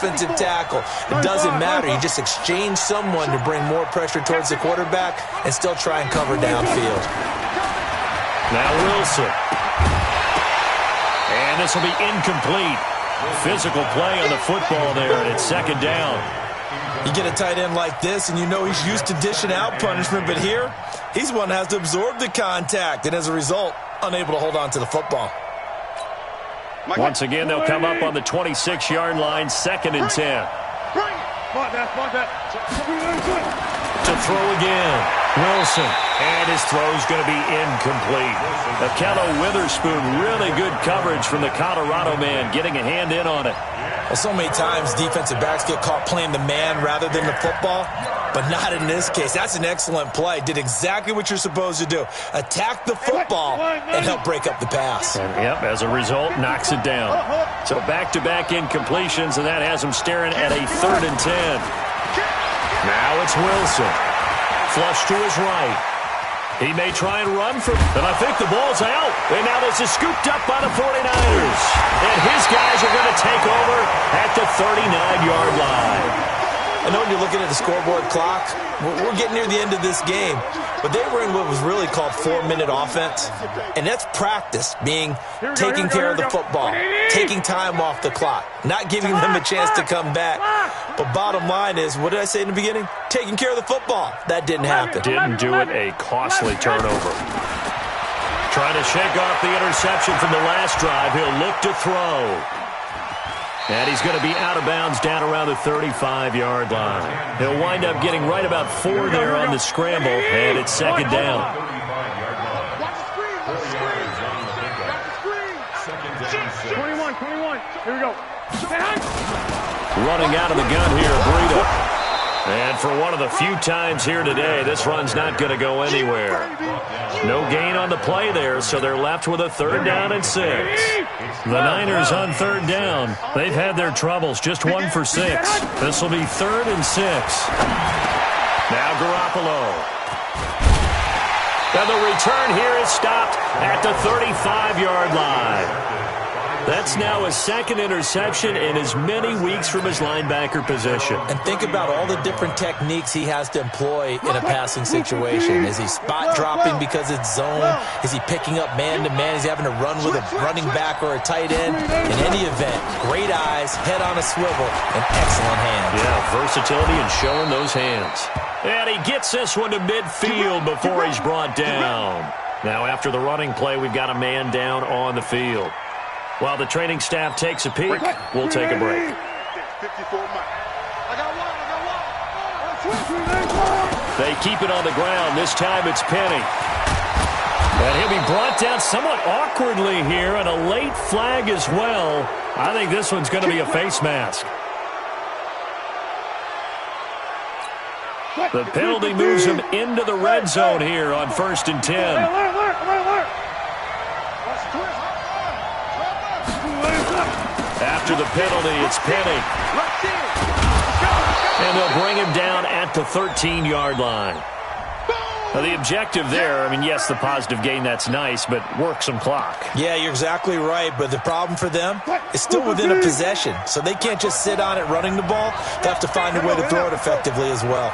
offensive tackle. It doesn't matter. You just exchange someone to bring more pressure towards the quarterback and still try and cover downfield. Now Wilson. And this will be incomplete. Physical play on the football there, and it's second down. You get a tight end like this, and you know he's used to dishing out punishment, but here, he's one that has to absorb the contact, and as a result, unable to hold on to the football. Once again, they'll come up on the 26-yard line, 2nd and 10. To throw again. Wilson. And his throw's going to be incomplete. Akello Witherspoon, really good coverage from the Colorado man, getting a hand in on it. Well, so many times defensive backs get caught playing the man rather than the football, but not in this case. That's an excellent play. Did exactly what you're supposed to do. Attack the football and help break up the pass. And, yep, as a result, knocks it down. So back-to-back incompletions, and that has him staring at a 3rd and 10. Now it's Wilson. Flush to his right. He may try and run for, and I think the ball's out. And now this is scooped up by the 49ers. And his guys are going to take over at the 39-yard line. I know when you're looking at the scoreboard clock, we're getting near the end of this game, but they were in what was really called 4-minute offense, and that's practice, being taking care of the football, taking time off the clock, not giving them a chance to come back. But bottom line is, what did I say in the beginning? Taking care of the football. That didn't happen. Didn't do it, a costly turnover. Trying to shake off the interception from the last drive. He'll look to throw. And he's going to be out of bounds down around the 35-yard line. He'll wind up getting right about 4 there on the scramble, and it's 2nd down. Here we go. Running out of the gun here, Breida. And for one of the few times here today, this run's not going to go anywhere. No gain on the play there, so they're left with a 3rd down and 6. The Niners on 3rd down. They've had their troubles, just 1 for 6. This will be 3rd and 6. Now Garoppolo. And the return here is stopped at the 35-yard line. That's now his 2nd interception in as many weeks from his linebacker position. And think about all the different techniques he has to employ in a passing situation. Is he spot dropping because it's zone? Is he picking up man-to-man? Is he having to run with a running back or a tight end? In any event, great eyes, head on a swivel, and excellent hands. Yeah, versatility and showing those hands. And he gets this one to midfield before he's brought down. Now after the running play, we've got a man down on the field. While the training staff takes a peek, we'll take a break. They keep it on the ground. This time it's Penny. And he'll be brought down somewhat awkwardly here, and a late flag as well. I think this one's going to be a face mask. The penalty moves him into the red zone here on 1st and 10. After the penalty, it's Penny. And they'll bring him down at the 13-yard line. Now, the objective there, I mean, yes, the positive gain, that's nice, but work some clock. Yeah, you're exactly right, but the problem for them is still within a possession, so they can't just sit on it running the ball. They have to find a way to throw it effectively as well.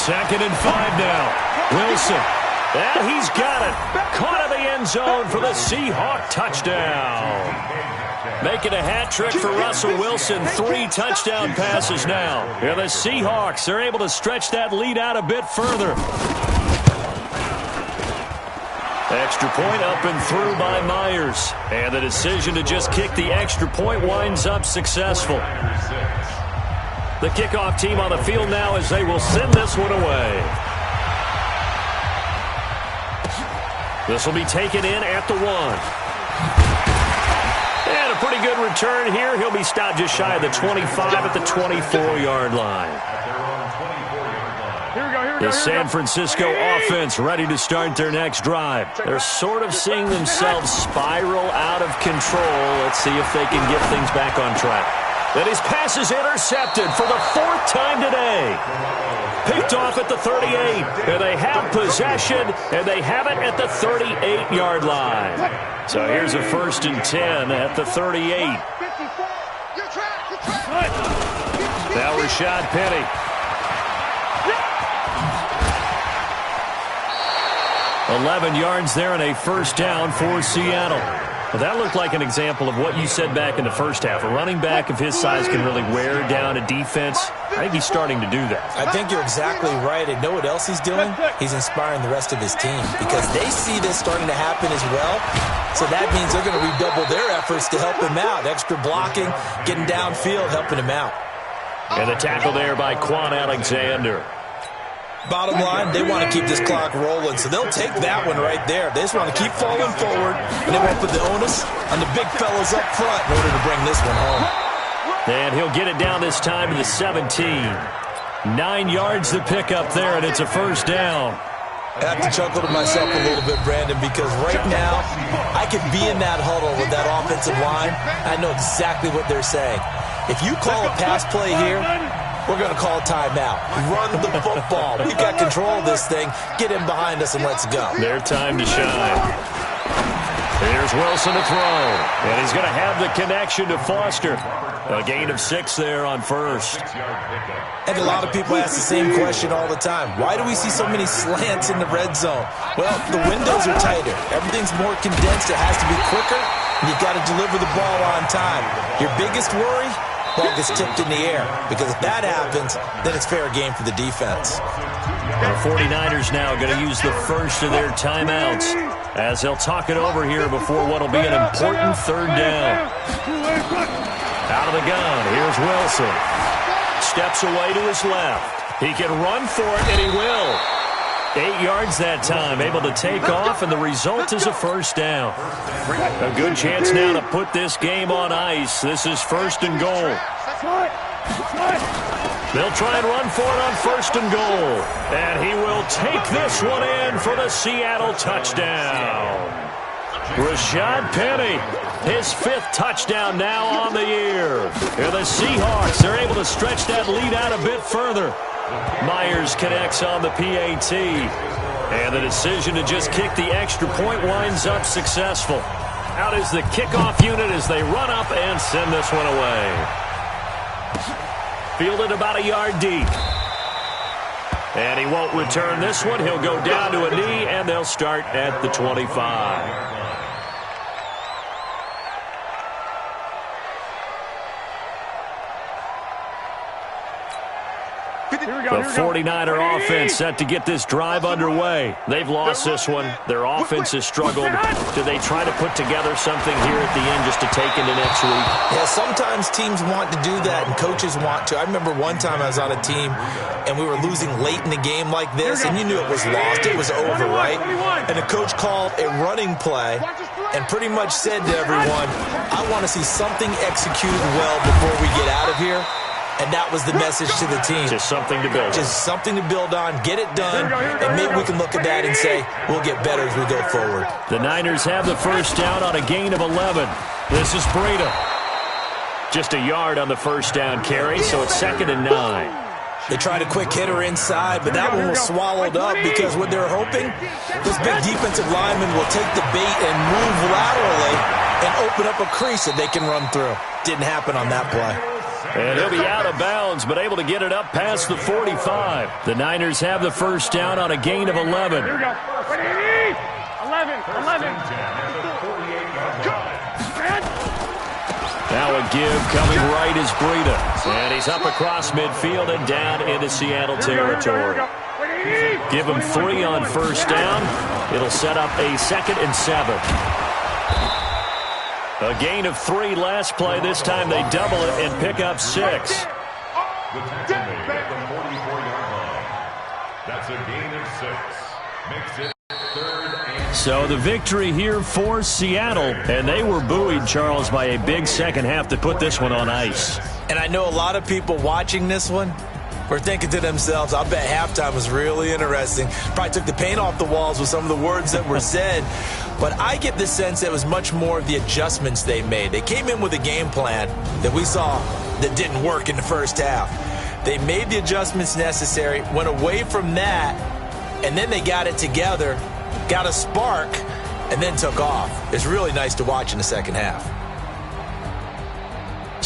2nd and 5 now. Wilson. And he's got it. Caught in the end zone for the Seahawk touchdown. Making a hat trick for Russell Wilson. 3 touchdown passes now. Yeah, the Seahawks, they're able to stretch that lead out a bit further. Extra point up and through by Myers. And the decision to just kick the extra point winds up successful. The kickoff team on the field now as they will send this one away. This will be taken in at the 1. And a pretty good return here. He'll be stopped just shy of the 25 at the 24-yard line. The San Francisco offense ready to start their next drive. They're sort of seeing themselves spiral out of control. Let's see if they can get things back on track. And his pass is intercepted for the 4th time today. Picked off at the 38. And they have possession, and they have it at the 38-yard line. So here's a 1st and 10 at the 38. Now Rashad Penny. "11 yards there and a first down for Seattle." Well, that looked like an example of what you said back in the first half. A running back of his size can really wear down a defense. I think he's starting to do that. I think you're exactly right. And know what else he's doing? He's inspiring the rest of his team because they see this starting to happen as well. So that means they're going to redouble their efforts to help him out. Extra blocking, getting downfield, helping him out. And the tackle there by Quan Alexander. Bottom line, they want to keep this clock rolling, so they'll take that one right there. They just want to keep falling forward, and they won't put the onus on the big fellas up front in order to bring this one home. And he'll get it down this time to the 17. 9 yards to pick up there, and it's a first down. I have to chuckle to myself a little bit, Brandon, because right now I could be in that huddle with that offensive line. I know exactly what they're saying. If you call a pass play here, we're going to call timeout. Run the football. We've got control of this thing. Get in behind us and let's go. Their time to shine. Here's Wilson to throw. And he's going to have the connection to Foster. A gain of 6 there on first. And a lot of people ask the same question all the time. Why do we see so many slants in the red zone? Well, the windows are tighter. Everything's more condensed. It has to be quicker. And you've got to deliver the ball on time. Your biggest worry? Ball gets tipped in the air, because if that happens, then it's fair game for the defense. The 49ers now going to use the first of their timeouts as they'll talk it over here before what will be an important third down. Out of the gun, here's Wilson. Steps away to his left. He can run for it, and he will. 8 yards that time, able to take off, and the result is a first down. A good chance now to put this game on ice. This is first and goal. They'll try and run for it on first and goal. And he will take this one in for the Seattle touchdown. Rashad Penny, his 5th touchdown now on the year. And the Seahawks are able to stretch that lead out a bit further. Myers connects on the PAT. And the decision to just kick the extra point winds up successful. Out is the kickoff unit as they run up and send this one away. Fielded about a yard deep. And he won't return this one. He'll go down to a knee, and they'll start at the 25. The 49er offense set to get this drive underway. They've lost this one. Their offense has struggled. Do they try to put together something here at the end just to take into next week? Yeah, sometimes teams want to do that and coaches want to. I remember one time I was on a team and we were losing late in the game like this, and you knew it was lost. It was over, right? And the coach called a running play and pretty much said to everyone, I want to see something executed well before we get out of here. And that was the message to the team. Just something to build. Just something to build on, get it done, and maybe we can look at that and say, we'll get better as we go forward. The Niners have the first down on a gain of 11. This is Breida. Just a yard on the first down carry, so it's 2nd and 9. They tried a quick hitter inside, but that one was swallowed up because what they're hoping, this big defensive lineman will take the bait and move laterally and open up a crease that they can run through. Didn't happen on that play. And he'll be out of bounds, but able to get it up past the 45. The Niners have the first down on a gain of 11. Here we go. 11. Now a give coming right is Breida. And he's up across midfield and down into Seattle territory. Give him 3 on first down. It'll set up a 2nd and 7. A gain of 3 last play. This time they double it and pick up 6. That's a gain of 6. Makes it 3rd and... So the victory here for Seattle. And they were buoyed, Charles, by a big second half to put this one on ice. And I know a lot of people watching this one were thinking to themselves, I bet halftime was really interesting. Probably took the paint off the walls with some of the words that were said. But I get the sense that it was much more of the adjustments they made. They came in with a game plan that we saw that didn't work in the first half. They made the adjustments necessary, went away from that, and then they got it together, got a spark, and then took off. It's really nice to watch in the second half.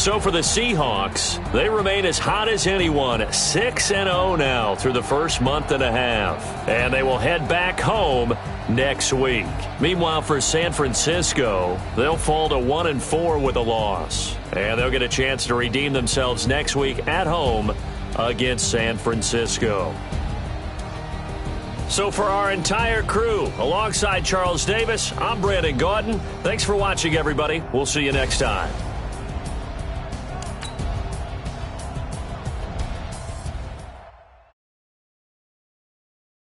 So for the Seahawks, they remain as hot as anyone, 6-0 now through the first month and a half. And they will head back home next week. Meanwhile, for San Francisco, they'll fall to 1-4 with a loss. And they'll get a chance to redeem themselves next week at home against San Francisco. So for our entire crew, alongside Charles Davis, I'm Brandon Gaudin. Thanks for watching, everybody. We'll see you next time.